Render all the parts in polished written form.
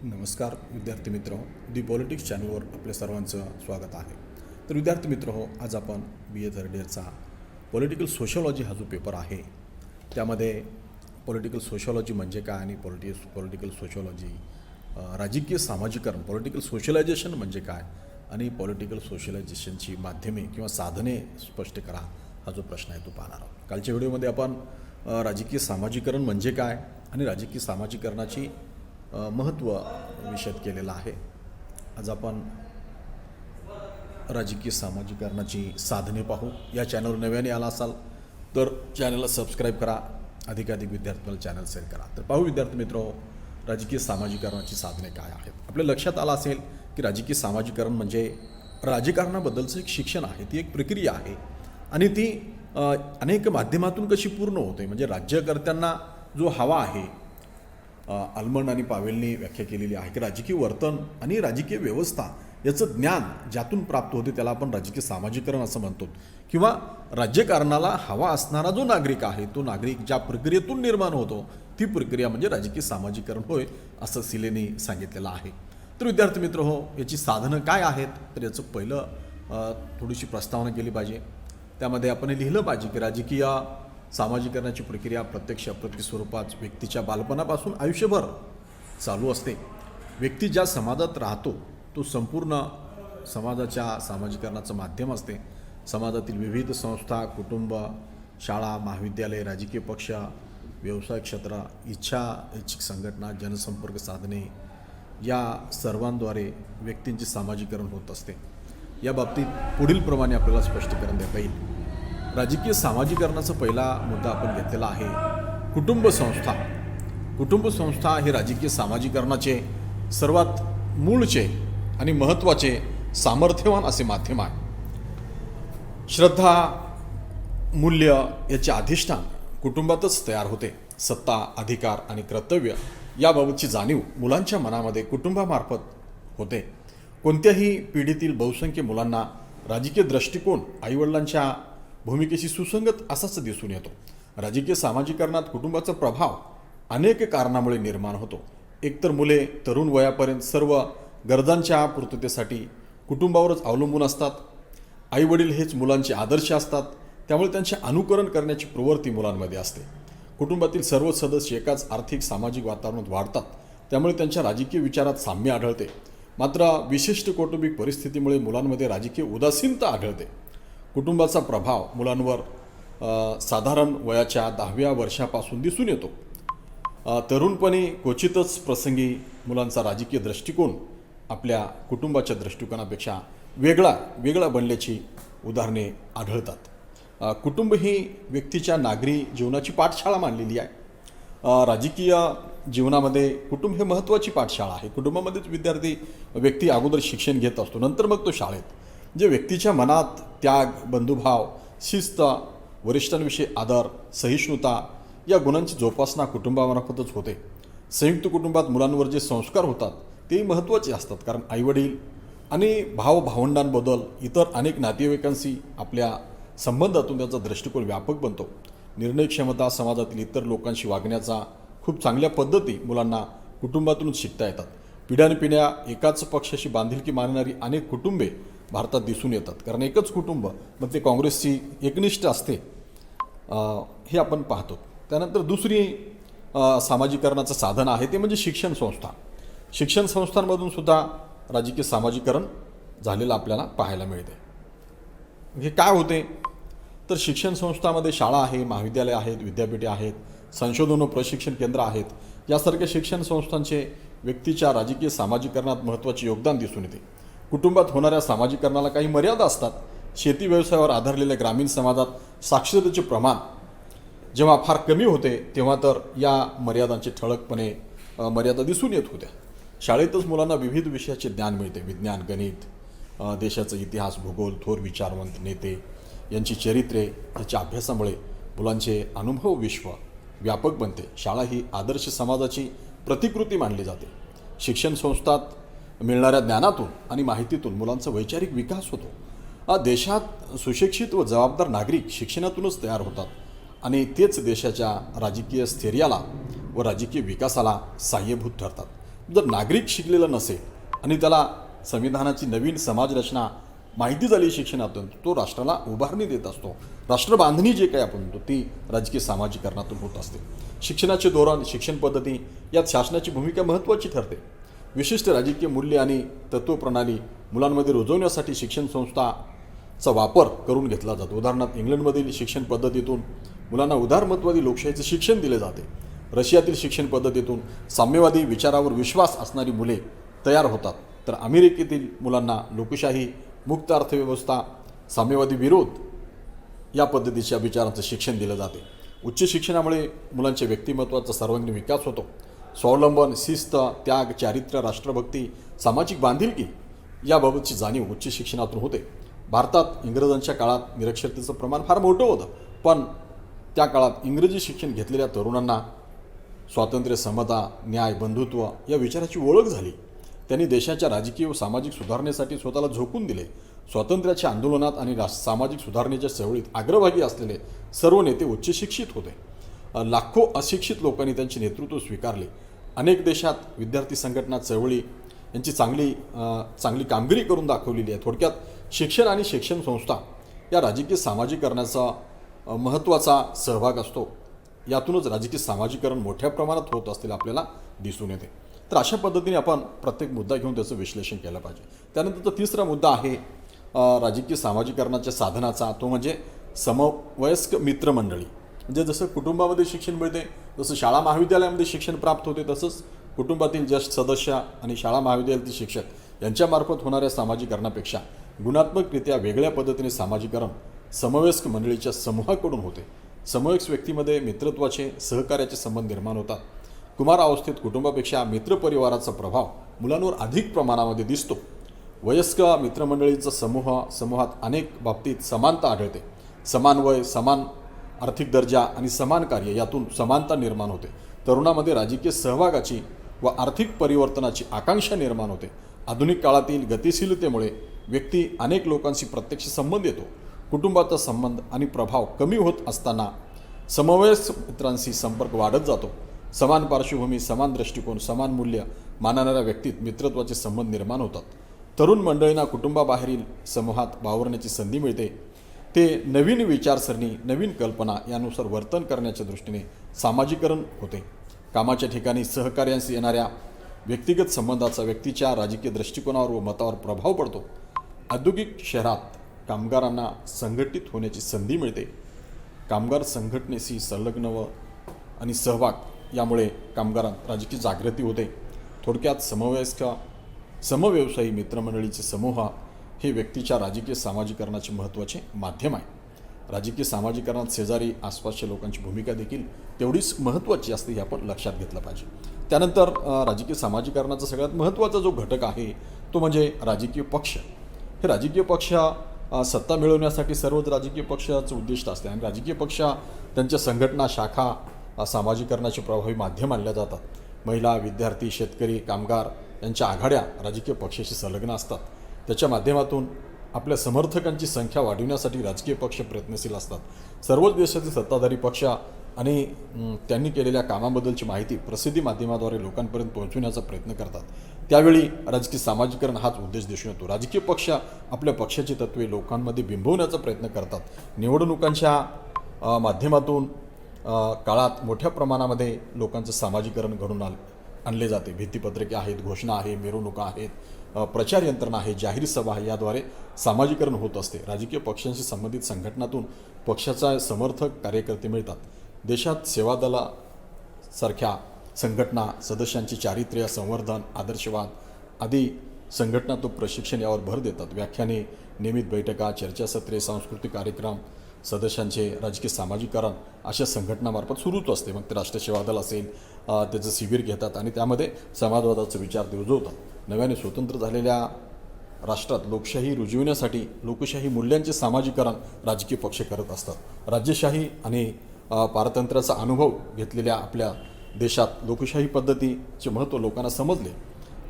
नमस्कार विद्यार्थी मित्र दी पॉलिटिक्स चॅनलवर आपल्या सर्वांचं स्वागत आहे. तर विद्यार्थी मित्र आज आपण BA थर्ड इयरचा पॉलिटिकल सोशॉलॉजी हा जो पेपर आहे त्यामध्ये पॉलिटिकल सोशॉलॉजी म्हणजे काय आणि पॉलिटिकल सोशॉलॉजी राजकीय सामाजिकरण पॉलिटिकल सोशलायझेशन म्हणजे काय आणि पॉलिटिकल सोशलायझेशनची माध्यमे किंवा साधने स्पष्ट करा हा जो प्रश्न आहे तो पाहणार आहोत. कालच्या व्हिडिओमध्ये आपण राजकीय सामाजिकरण म्हणजे काय आणि राजकीय सामाजिकरणाची महत्त्व विषद केलेला आहे. आज आपण राजकीय सामाजिकरणाची साधने पाहू. या चॅनलवर नव्याने आला असाल तर चॅनलला सबस्क्राईब करा, अधिकाधिक विद्यार्थ्यांना चॅनल शेअर करा. तर पाहू विद्यार्थी मित्र, राजकीय सामाजिकरणाची साधने काय आहेत. आपल्या लक्षात आलं असेल की राजकीय सामाजिकरण म्हणजे राजकारणाबद्दलचं एक शिक्षण आहे, ती एक प्रक्रिया आहे आणि ती अनेक माध्यमातून कशी पूर्ण होते. म्हणजे राज्यकर्त्यांना जो हवा आहे, आल्मंड आणि पावेलने व्याख्या केलेली आहे की राजकीय वर्तन आणि राजकीय व्यवस्था याचं ज्ञान ज्यातून प्राप्त होते त्याला आपण राजकीय सामाजिकरण असं म्हणतो. किंवा राज्यकारणाला हवा असणारा जो नागरिक आहे तो नागरिक ज्या प्रक्रियेतून निर्माण होतो ती प्रक्रिया म्हणजे राजकीय सामाजिकरण होय असं सिलेने सांगितलेलं आहे. तर विद्यार्थी मित्र याची साधनं काय आहेत तर याचं पहिलं थोडीशी प्रस्तावना केली पाहिजे. त्यामध्ये आपण लिहिलं पाहिजे की राजकीय सामाजिकरणाची प्रक्रिया प्रत्यक्ष अप्रत्यक्ष स्वरूपात व्यक्तीच्या बालपणापासून आयुष्यभर चालू असते. व्यक्ती ज्या समाजात राहतो तो संपूर्ण समाजाच्या सामाजिकरणाचं माध्यम असते. समाजातील विविध संस्था, कुटुंब, शाळा, महाविद्यालय, राजकीय पक्ष, व्यवसाय क्षेत्र, इच्छाइच्छिक संघटना, जनसंपर्क साधने या सर्वांद्वारे व्यक्तींचे सामाजिकरण होत असते. या बाबतीत पुढील प्रमाणे आपल्याला स्पष्टीकरण देता येईल. राजकीय सामाजिकरणाचा पहिला मुद्दा आपण घेतलेला आहे कुटुंब संस्था. कुटुंब संस्था हे राजकीय सामाजिकरणाचे सर्वात मूळचे आणि महत्त्वाचे सामर्थ्यवान असे माध्यम आहे. श्रद्धा, मूल्य याचे अधिष्ठान कुटुंबातच तयार होते. सत्ता, अधिकार आणि कर्तव्य याबाबतची जाणीव मुलांच्या मनामध्ये कुटुंबामार्फत होते. कोणत्याही पिढीतील बहुसंख्य मुलांना राजकीय दृष्टिकोन आईवडिलांच्या भूमिकेशी सुसंगत असाच दिसून येतो. राजकीय सामाजिकरणात कुटुंबाचा प्रभाव अनेक कारणामुळे निर्माण होतो. एकतर मुले तरुण वयापर्यंत सर्व गरजांच्या पूर्ततेसाठी कुटुंबावरच अवलंबून असतात. आईवडील हेच मुलांचे आदर्श असतात, त्यामुळे त्यांचे अनुकरण करण्याची प्रवृत्ती मुलांमध्ये असते. कुटुंबातील सर्व सदस्य एकाच आर्थिक सामाजिक वातावरणात वाढतात, त्यामुळे त्यांच्या राजकीय विचारात साम्य आढळते. मात्र विशिष्ट कौटुंबिक परिस्थितीमुळे मुलांमध्ये राजकीय उदासीनता आढळते. कुटुंबाचा प्रभाव मुलांवर साधारण वयाच्या 10व्या वर्षापासून दिसून येतो. तरुणपणी क्वचितच प्रसंगी मुलांचा राजकीय दृष्टिकोन आपल्या कुटुंबाच्या दृष्टिकोनापेक्षा वेगळा बनल्याची उदाहरणे आढळतात. कुटुंब ही व्यक्तीच्या नागरी जीवनाची पाठशाळा मानलेली आहे. राजकीय जीवनामध्ये कुटुंब हे महत्त्वाची पाठशाळा आहे. कुटुंबामध्येच व्यक्ती अगोदर शिक्षण घेत असतो, नंतर मग तो शाळेत. जे व्यक्तीच्या मनात त्याग, बंधुभाव, शिस्त, वरिष्ठांविषयी आदर, सहिष्णुता या गुणांची जोपासना कुटुंबामार्फतच होते. संयुक्त कुटुंबात मुलांवर जे संस्कार होतात तेही महत्त्वाचे असतात, कारण आईवडील आणि भावभावंडांबद्दल इतर अनेक नातेवाईकांशी आपल्या संबंधातून त्याचा दृष्टिकोन व्यापक बनतो. निर्णय क्षमता, समाजातील इतर लोकांशी वागण्याचा खूप चांगल्या पद्धती मुलांना कुटुंबातूनच शिकता येतात. पिढ्यानपिढ्या एकाच पक्षाशी बांधिलकी मानणारी अनेक कुटुंबे भारतात दिसून येतात, कारण एकच कुटुंब मग ते काँग्रेसची एकनिष्ठ असते हे आपण पाहतो. त्यानंतर दुसरी सामाजिकरणाचं साधन आहे ते म्हणजे शिक्षण संस्था. शिक्षण संस्थांमधून सुद्धा राजकीय सामाजिकरण झालेलं आपल्याला पाहायला मिळते. हे काय होते तर शिक्षण संस्थांमध्ये शाळा आहे, महाविद्यालय आहेत, विद्यापीठे आहेत, संशोधन व प्रशिक्षण केंद्र आहेत. यासारख्या शिक्षण संस्थांचे व्यक्तीच्या राजकीय सामाजिकरणात महत्त्वाचे योगदान दिसून येते. कुटुंबात होणाऱ्या सामाजिकरणाला काही मर्यादा असतात. शेती व्यवसायावर आधारलेल्या ग्रामीण समाजात साक्षरतेचे प्रमाण जेव्हा फार कमी होते तेव्हा तर या मर्यादांचे ठळकपणे मर्यादा दिसून येत होत्या. शाळेतच मुलांना विविध विषयाचे ज्ञान मिळते. विज्ञान, गणित, देशाचा इतिहास, भूगोल, थोर विचारवंत नेते यांची चरित्रे याच्या अभ्यासामुळे मुलांचे अनुभव विश्व व्यापक बनते. शाळा ही आदर्श समाजाची प्रतिकृती मानली जाते. शिक्षण संस्थात मिळणाऱ्या ज्ञानातून आणि माहितीतून मुलांचा वैचारिक विकास होतो. देशात सुशिक्षित व जबाबदार नागरिक शिक्षणातूनच तयार होतात आणि तेच देशाच्या राजकीय स्थैर्याला व राजकीय विकासाला सहाय्यभूत ठरतात. जर नागरिक शिकलेला नसेल आणि त्याला संविधानाची नवीन समाजरचना माहिती झाली शिक्षणातून, तो राष्ट्राला उभारणी देत असतो. राष्ट्रबांधणी जे काही आपण म्हणतो ती राजकीय सामाजिकरणातून होत असते. शिक्षणाचे धोरण, शिक्षण पद्धती यात शासनाची भूमिका महत्त्वाची ठरते. विशिष्ट राजकीय मूल्य आणि तत्त्वप्रणाली मुलांमध्ये रुजवण्यासाठी शिक्षण संस्थाचा वापर करून घेतला जातो. उदाहरणार्थ इंग्लंडमधील शिक्षण पद्धतीतून मुलांना उदारमतवादी लोकशाहीचे शिक्षण दिले जाते. रशियातील शिक्षण पद्धतीतून साम्यवादी विचारावर विश्वास असणारी मुले तयार होतात. तर अमेरिकेतील मुलांना लोकशाही, मुक्त अर्थव्यवस्था, साम्यवादी विरोध या पद्धतीच्या विचारांचं शिक्षण दिलं जाते. उच्च शिक्षणामुळे मुलांच्या व्यक्तिमत्त्वाचा सर्वांगीण विकास होतो. स्वावलंबन, शिस्त, त्याग, चारित्र्य, राष्ट्रभक्ती, सामाजिक बांधिलकी याबाबतची जाणीव उच्च शिक्षणातून होते. भारतात इंग्रजांच्या काळात निरक्षरतेचं प्रमाण फार मोठं होतं, पण त्या काळात इंग्रजी शिक्षण घेतलेल्या तरुणांना स्वातंत्र्य, समता, न्याय, बंधुत्व या विचाराची ओळख झाली. त्यांनी देशाच्या राजकीय व सामाजिक सुधारणेसाठी स्वतःला झोकून दिले. स्वातंत्र्याच्या आंदोलनात आणि सामाजिक सुधारणेच्या चळवळीत अग्रभागी असलेले सर्व नेते उच्च शिक्षित होते. लाखो अशिक्षित लोकांनी त्यांचे नेतृत्व स्वीकारले. अनेक देशात विद्यार्थी संघटना, चळवळी यांची चांगली कामगिरी करून दाखवलेली आहे. थोडक्यात शिक्षण आणि शिक्षण संस्था या राजकीय सामाजिकरणाचा महत्त्वाचा सहभाग असतो. यातूनच राजकीय सामाजिकरण मोठ्या प्रमाणात होत असलेलं आपल्याला दिसून येते. तर अशा पद्धतीने आपण प्रत्येक मुद्दा घेऊन त्याचं विश्लेषण केलं पाहिजे. त्यानंतरचा तिसरा मुद्दा आहे राजकीय सामाजिकरणाच्या साधनाचा, तो म्हणजे समवयस्क मित्रमंडळी. म्हणजे जसं कुटुंबामध्ये शिक्षण मिळते, जसं शाळा महाविद्यालयामध्ये शिक्षण प्राप्त होते, तसंच कुटुंबातील ज्येष्ठ सदस्य आणि शाळा महाविद्यालयातील शिक्षक यांच्यामार्फत होणाऱ्या सामाजिकरणापेक्षा गुणात्मकरित्या वेगळ्या पद्धतीने सामाजिकरण समवयस्क मंडळीच्या समूहाकडून होते. समवयस्क व्यक्तीमध्ये मित्रत्वाचे, सहकार्याचे संबंध निर्माण होतात. कुमार अवस्थेत कुटुंबापेक्षा मित्रपरिवाराचा प्रभाव मुलांवर अधिक प्रमाणामध्ये दिसतो. वयस्क मित्रमंडळींचा समूहात अनेक बाबतीत समानता आढळते. समान वय, समान आर्थिक दर्जा आणि समान कार्य यातून समानता निर्माण होते. तरुणामध्ये राजकीय सहभागाची व आर्थिक परिवर्तनाची आकांक्षा निर्माण होते. आधुनिक काळातील गतिशीलतेमुळे व्यक्ती अनेक लोकांशी प्रत्यक्ष संबंध येतो. कुटुंबाचा संबंध आणि प्रभाव कमी होत असताना समवयस्क मित्रांशी संपर्क वाढत जातो. समान पार्श्वभूमी, समान दृष्टिकोन, समान मूल्य मानणाऱ्या व्यक्तीत मित्रत्वाचे संबंध निर्माण होतात. तरुण मंडळींना कुटुंबाबाहेरील समूहात वावरण्याची संधी मिळते. ते नवीन विचारसरणी, नवीन कल्पना यानुसार वर्तन करण्याच्या दृष्टीने सामाजिकरण होते. कामाच्या ठिकाणी सहकार्यांशी येणाऱ्या व्यक्तिगत संबंधाचा व्यक्तीच्या राजकीय दृष्टिकोनावर व मतावर प्रभाव पडतो. औद्योगिक शहरात कामगारांना संघटित होण्याची संधी मिळते. कामगार संघटनेशी संलग्न आणि सहभाग यामुळे कामगारांत राजकीय जागृती होते. थोडक्यात समव्यवसायी मित्रमंडळीचे समूह हे व्यक्तीच्या राजकीय सामाजिकरणाचे महत्त्वाचे माध्यम आहे. राजकीय सामाजिकरणात शेजारी, आसपासच्या लोकांची भूमिका देखील तेवढीच महत्त्वाची असते, हे आपण लक्षात घेतलं पाहिजे. त्यानंतर राजकीय सामाजिकरणाचा सगळ्यात महत्त्वाचा जो घटक आहे तो म्हणजे राजकीय पक्ष. हे राजकीय पक्ष सत्ता मिळवण्यासाठी सर्वच राजकीय पक्षाचं उद्दिष्ट असते आणि राजकीय पक्ष त्यांच्या संघटना, शाखा सामाजिकरणाचे प्रभावी माध्यम मानल्या जातात. महिला, विद्यार्थी, शेतकरी, कामगार यांच्या आघाड्या राजकीय पक्षाशी संलग्न असतात. त्याच्या माध्यमातून आपल्या समर्थकांची संख्या वाढविण्यासाठी राजकीय पक्ष प्रयत्नशील असतात. सर्वच देशातील सत्ताधारी पक्ष आणि त्यांनी केलेल्या कामाबद्दलची माहिती प्रसिद्धी माध्यमाद्वारे लोकांपर्यंत पोहोचवण्याचा प्रयत्न करतात. त्यावेळी राजकीय सामाजिकरण हाच उद्देश दिसून येतो. राजकीय पक्ष आपल्या पक्षाची तत्त्वे लोकांमध्ये बिंबवण्याचा प्रयत्न करतात. निवडणुकांच्या माध्यमातून काळात मोठ्या प्रमाणामध्ये लोकांचं सामाजिकरण घडून आणले जाते. भित्तीपत्रके आहेत, घोषणा आहे, मिरवणुका आहेत, प्रचार यंत्रणा आहे, जाहीर सभा आहे, याद्वारे सामाजिकरण होत असते. राजकीय पक्षांशी संबंधित संघटनातून पक्षाचा समर्थक कार्यकर्ते मिळतात. देशात सेवादलासारख्या संघटना सदस्यांची चारित्र्य, संवर्धन, आदर्शवाद आदी संघटना तो प्रशिक्षण यावर भर देतात. व्याख्याने, नियमित बैठका, चर्चासत्रे, सांस्कृतिक कार्यक्रम सदस्यांचे राजकीय सामाजिकरण अशा संघटनामार्फत सुरूच असते. मग ते राष्ट्रीय सेवा दल असेल, त्याचं शिबिर घेतात आणि त्यामध्ये समाजवादाचे विचार रुजवतात. नव्याने स्वतंत्र झालेल्या राष्ट्रात लोकशाही रुजविण्यासाठी लोकशाही मूल्यांचे सामाजिकरण राजकीय पक्ष करत असतात. राज्यशाही आणि पारतंत्र्याचा अनुभव घेतलेल्या आपल्या देशात लोकशाही पद्धतीचे महत्त्व लोकांना समजले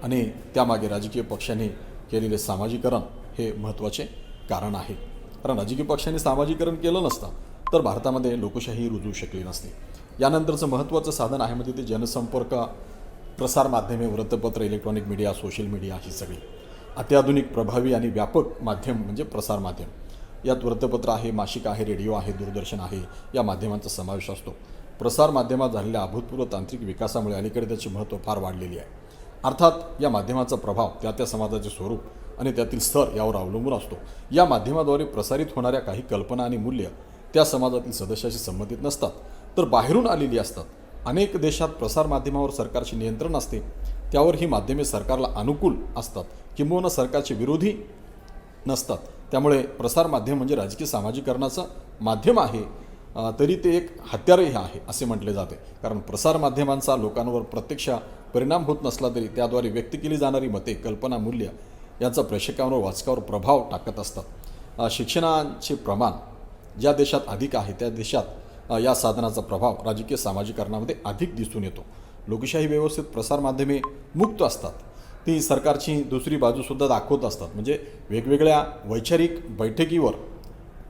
आणि त्यामागे राजकीय पक्षांनी केलेले सामाजिकरण हे महत्त्वाचे कारण आहे. कारण राजकीय पक्षांनी सामाजिकरण केलं नसतं तर भारतामध्ये लोकशाही रुजू शकली नसते. यानंतरचं महत्त्वाचं साधन आहे म्हणजे ते जनसंपर्क प्रसारमाध्यमे, वृत्तपत्र, इलेक्ट्रॉनिक मीडिया, सोशल मीडिया ही सगळी अत्याधुनिक, प्रभावी आणि व्यापक माध्यम म्हणजे प्रसारमाध्यम. यात वृत्तपत्र आहे, मासिक आहे, रेडिओ आहे, दूरदर्शन आहे, या माध्यमांचा समावेश असतो. प्रसारमाध्यमात झालेल्या अभूतपूर्व तांत्रिक विकासामुळे अलीकडे त्याचे महत्त्व फार वाढलेले आहे. अर्थात या माध्यमाचा प्रभाव त्या समाजाचे स्वरूप आणि त्यातील स्तर यावर अवलंबून असतो. या माध्यमाद्वारे प्रसारित होणाऱ्या काही कल्पना आणि मूल्य त्या समाजातील सदस्याशी संबंधित नसतात, तर बाहेरून आलेली असतात. अनेक देशात प्रसारमाध्यमावर सरकारचे नियंत्रण असते. त्यावर ही माध्यमे सरकारला अनुकूल असतात किंबहुना सरकारचे विरोधी नसतात. त्यामुळे प्रसारमाध्यम म्हणजे राजकीय सामाजिकरणाचं माध्यम आहे, तरी ते एक हत्यारही आहे असे म्हटले जाते. कारण प्रसारमाध्यमांचा लोकांवर प्रत्यक्ष परिणाम होत नसला तरी त्याद्वारे व्यक्त केली जाणारी मते, कल्पना, मूल्य यांचा प्रेक्षकांवर, वाचकावर प्रभाव टाकत असतात. शिक्षणाचे प्रमाण ज्या देशात अधिक आहे त्या देशात या साधनाचा प्रभाव राजकीय सामाजिकरणामध्ये अधिक दिसून येतो. लोकशाही व्यवस्थेत प्रसारमाध्यमे मुक्त असतात. ती सरकारची दुसरी बाजूसुद्धा दाखवत असतात. म्हणजे वेगवेगळ्या वैचारिक बैठकीवर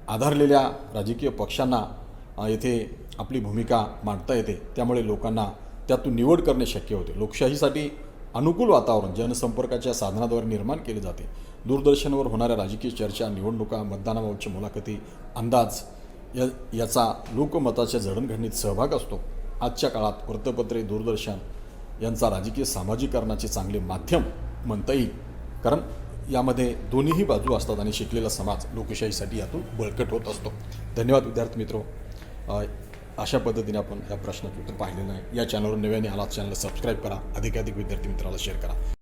आधारलेल्या राजकीय पक्षांना येथे आपली भूमिका मांडता येते. त्यामुळे लोकांना त्यातून निवड करणे शक्य होते. लोकशाहीसाठी अनुकूल वातावरण जनसंपर्काच्या साधनाद्वारे निर्माण केले जाते. दूरदर्शनवर होणाऱ्या राजकीय चर्चा, निवडणुका, मतदानाबाबतच्या मुलाखती, अंदाज याचा लोकमताच्या जडणघडणीत सहभाग असतो. आजच्या काळात वृत्तपत्रे, दूरदर्शन यांचा राजकीय सामाजिकरणाचे चांगले माध्यम म्हणता येईल. कारण यामध्ये दोन्हीही बाजू असतात आणि शिकलेला समाज लोकशाहीसाठी यातून बळकट होत असतो. धन्यवाद विद्यार्थी मित्रो. अशा पद्धतीने आपण या प्रश्नाचं उत्तर पाहिलेलं आहे. या चॅनलवर नव्याने आलात, चॅनलला सबस्क्राईब करा, अधिकाधिक विद्यार्थी मित्राला शेअर करा.